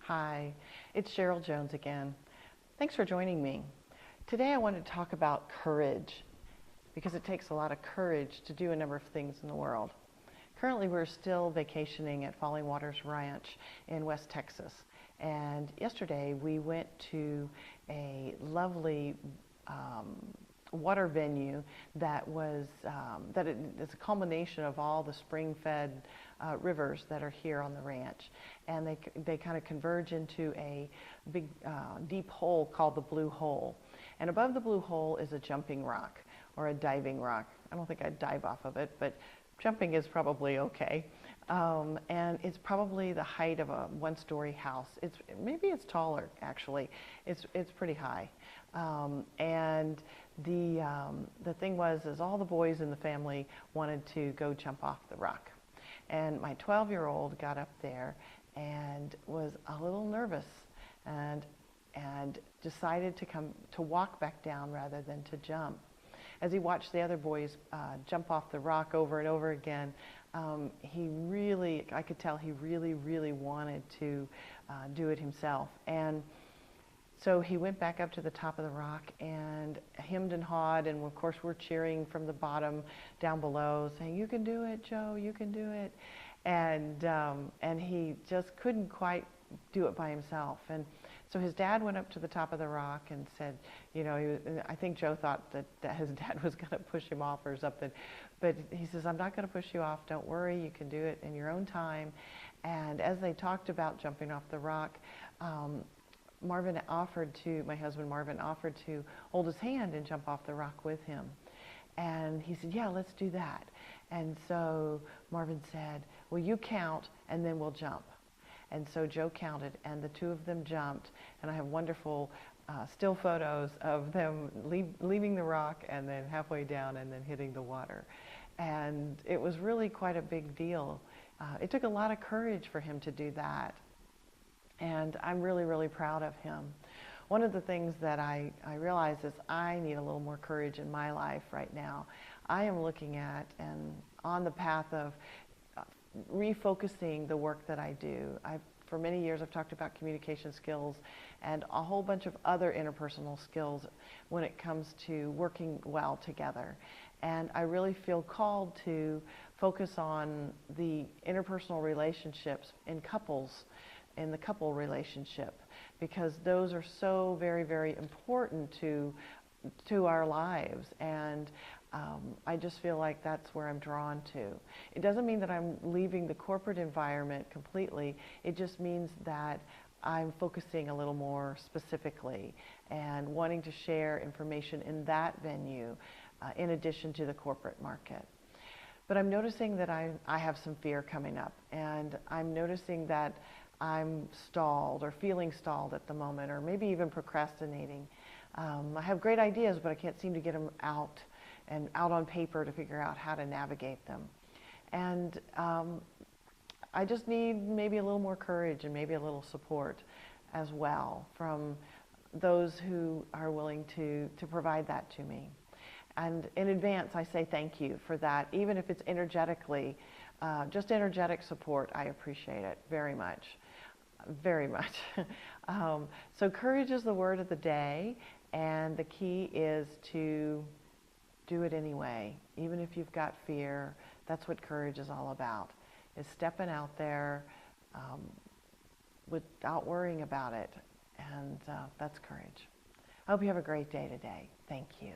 Hi, it's Cheryl Jones again. Thanks for joining me. Today I want to talk about courage because it takes a lot of courage to do a number of things in the world. Currently we're still vacationing at Falling Waters Ranch in West Texas, and yesterday we went to a lovely water venue that was it's a culmination of all the spring-fed rivers that are here on the ranch, and they kind of converge into a big deep hole called the Blue Hole. And above the Blue Hole is a jumping rock or a diving rock. I don't think I'd dive off of it, but jumping is probably okay. And it's probably the height of a one-story house. Maybe it's taller actually. It's pretty high. And the thing was all the boys in the family wanted to go jump off the rock. And my 12-year-old got up there and was a little nervous and decided to walk back down rather than to jump. As he watched the other boys jump off the rock over and over again, I could tell he really wanted to do it himself. And so he went back up to the top of the rock and hemmed and hawed, and of course we're cheering from the bottom down below, saying, "You can do it, Joe, you can do it." And he just couldn't quite do it by himself. And so his dad went up to the top of the rock and said, I think Joe thought that his dad was going to push him off or something, but he says, "I'm not going to push you off. Don't worry, you can do it in your own time." And as they talked about jumping off the rock, my husband Marvin offered to hold his hand and jump off the rock with him. And he said, "Yeah, let's do that." And so Marvin said, "Well, you count and then we'll jump." And so Joe counted and the two of them jumped, and I have wonderful still photos of them leaving the rock and then halfway down and then hitting the water. And it was really quite a big deal. It took a lot of courage for him to do that. And I'm really proud of him. One of the things that I realize is I need a little more courage in my life right now. I am looking at and on the path of refocusing the work that I do. For many years I've talked about communication skills and a whole bunch of other interpersonal skills when it comes to working well together. And I really feel called to focus on the interpersonal relationships in the couple relationship, because those are so very important to our lives. And I just feel like that's where I'm drawn to. It doesn't mean that I'm leaving the corporate environment completely. It just means that I'm focusing a little more specifically and wanting to share information in that venue in addition to the corporate market. But I'm noticing that I have some fear coming up, and I'm noticing that I'm stalled or feeling stalled at the moment, or maybe even procrastinating. I have great ideas, but I can't seem to get them out on paper to figure out how to navigate them. And I just need maybe a little more courage and maybe a little support as well from those who are willing to provide that to me. And in advance, I say thank you for that. Even if it's energetically, just energetic support, I appreciate it very much. So courage is the word of the day, and the key is to do it anyway. Even if you've got fear, that's what courage is all about, is stepping out there without worrying about it. And that's courage. I hope you have a great day today. Thank you.